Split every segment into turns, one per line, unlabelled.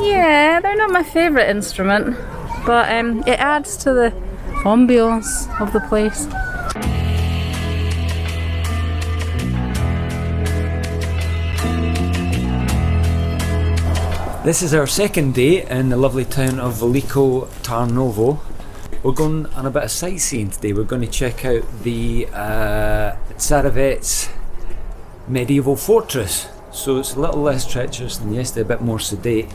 Yeah, they're not my favourite instrument, but it adds to the ambiance of the place.
This is our second day in the lovely town of Veliko Tarnovo. We're going on a bit of sightseeing today. We're going to check out the Tsarevets medieval fortress. So it's a little less treacherous than yesterday, a bit more sedate.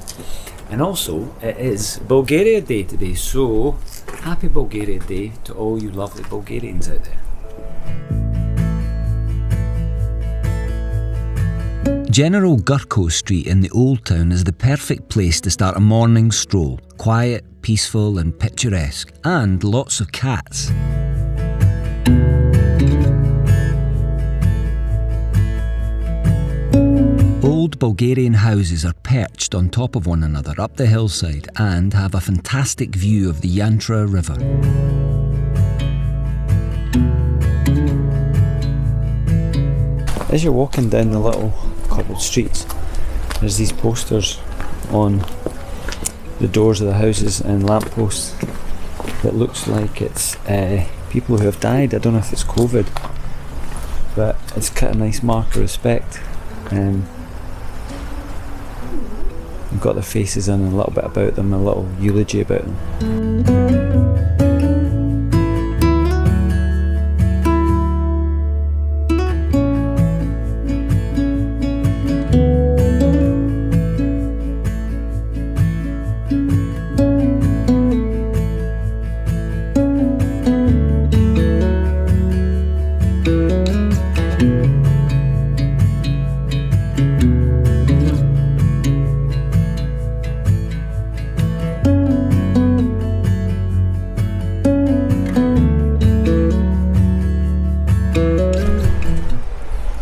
And also, it is Bulgaria Day today, so happy Bulgaria Day to all you lovely Bulgarians out there. General Gurko Street in the Old Town is the perfect place to start a morning stroll. Quiet, peaceful and picturesque, and lots of cats. Old Bulgarian houses are perched on top of one another up the hillside and have a fantastic view of the Yantra River. As you're walking down the little cobbled streets, there's these posters on the doors of the houses and lampposts that looks like it's people who have died. I don't know if it's COVID, but it's got a nice mark of respect. We've got their faces in and a little bit about them, a little eulogy about them.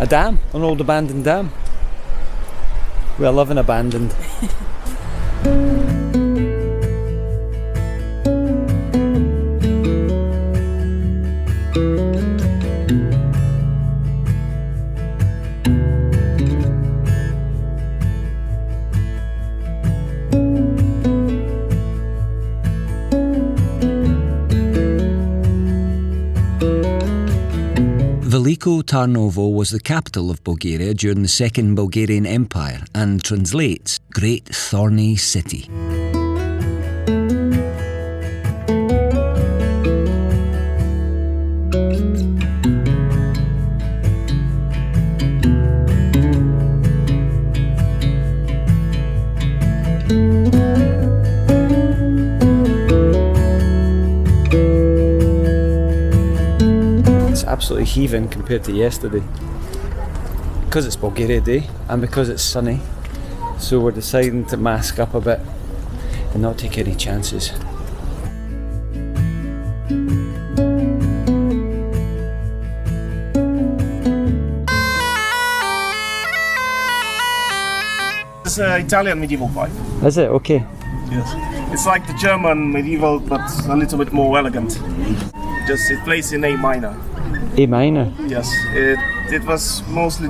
A dam, an old abandoned dam. We are loving abandoned. Veliko Tarnovo was the capital of Bulgaria during the Second Bulgarian Empire and translates Great Thorny City. Absolutely heaving compared to yesterday because it's Bulgaria Day and because it's sunny, so we're deciding to mask up a bit and not take any chances.
It's an Italian medieval pipe.
Is it? Okay.
Yes. It's like the German medieval, but a little bit more elegant. Just it plays in A minor.
A minor?
Yes. It was mostly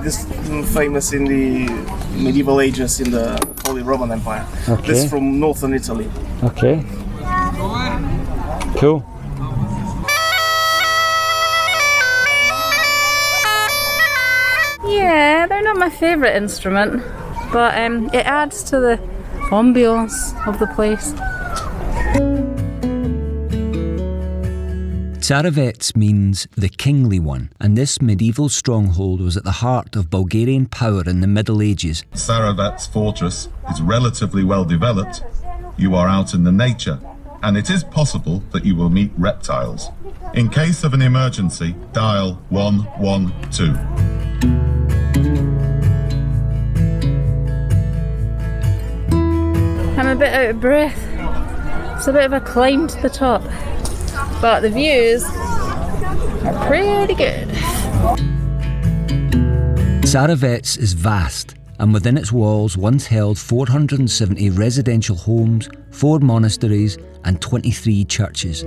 famous in the medieval ages in the Holy Roman Empire.
Okay.
This is from northern Italy.
Okay. Cool.
Yeah, they're not my favourite instrument, but it adds to the ambiance of the place.
Tsarevets means the kingly one, and this medieval stronghold was at the heart of Bulgarian power in the Middle Ages.
Tsarevets Fortress is relatively well developed. You are out in the nature, and it is possible that you will meet reptiles. In case of an emergency, dial 112.
I'm a bit out of breath. It's a bit of a climb to the top, but the views are pretty good.
Tsarevets is vast, and within its walls once held 470 residential homes, 4 monasteries and 23 churches.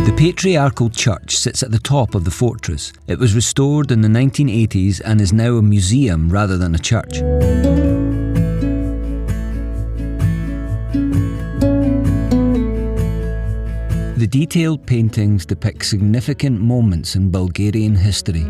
The patriarchal church sits at the top of the fortress. It was restored in the 1980s and is now a museum rather than a church. The detailed paintings depict significant moments in Bulgarian history.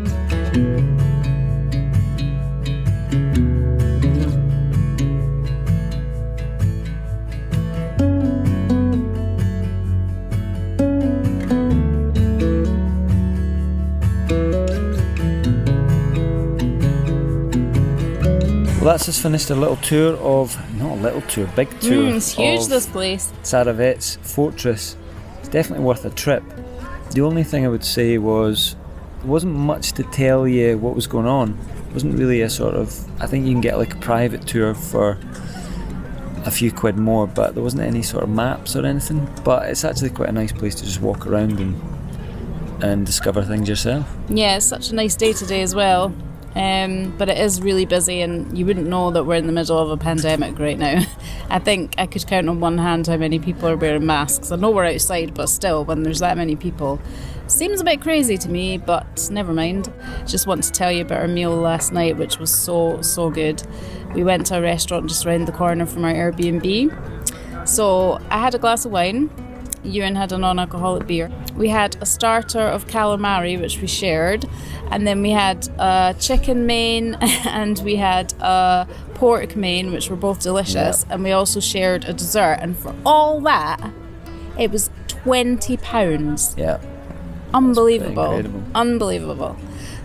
Well, that's just finished a little tour of, not a little tour, big tour.
It's huge,
of
this place.
Tsarevets Fortress. It's definitely worth a trip. The only thing I would say was, there wasn't much to tell you what was going on. It wasn't really a sort of, I think you can get like a private tour for a few quid more, but there wasn't any sort of maps or anything. But it's actually quite a nice place to just walk around and discover things yourself.
Yeah, it's such a nice day today as well. But it is really busy, and you wouldn't know that we're in the middle of a pandemic right now. I think I could count on one hand how many people are wearing masks. I know we're outside, but still, when there's that many people, seems a bit crazy to me, but never mind. Just want to tell you about our meal last night, which was so good. We went to a restaurant just around the corner from our Airbnb. So I had a glass of wine. Ewan had a non-alcoholic beer. We had a starter of calamari, which we shared, and then we had a chicken main and we had a pork main, which were both delicious, and we also shared a dessert, and for all that, it was £20.
Yeah.
Unbelievable. Unbelievable.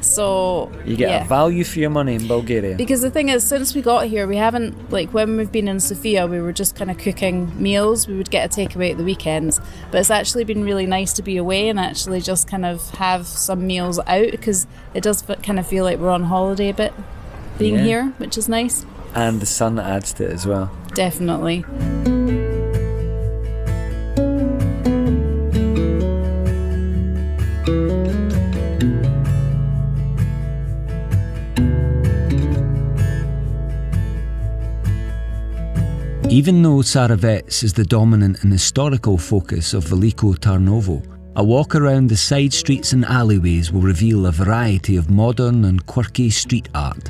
So
you get a value for your money in Bulgaria.
Because the thing is, since we got here, we haven't, like when we've been in Sofia, we were just kind of cooking meals. We would get a takeaway at the weekends, but it's actually been really nice to be away and actually just kind of have some meals out, because it does kind of feel like we're on holiday a bit being here, which is nice.
And the sun adds to it as well.
Definitely.
Even though Tsarevets is the dominant and historical focus of Veliko Tarnovo, a walk around the side streets and alleyways will reveal a variety of modern and quirky street art.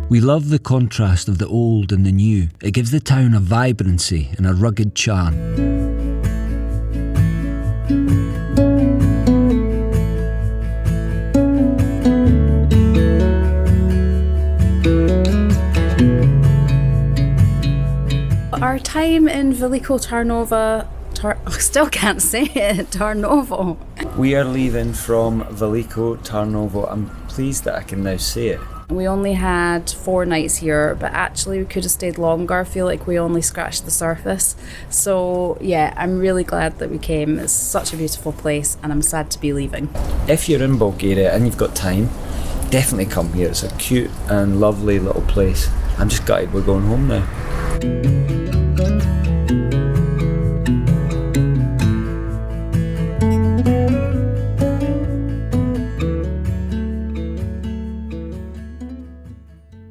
We love the contrast of the old and the new. It gives the town a vibrancy and a rugged charm.
Our time in Veliko Tarnovo, I still can't say it, Tarnovo.
We are leaving from Veliko Tarnovo. I'm pleased that I can now say it.
We only had 4 nights here, but actually we could have stayed longer. I feel like we only scratched the surface. So yeah, I'm really glad that we came. It's such a beautiful place, and I'm sad to be leaving.
If you're in Bulgaria and you've got time, definitely come here. It's a cute and lovely little place. I'm just gutted we're going home now.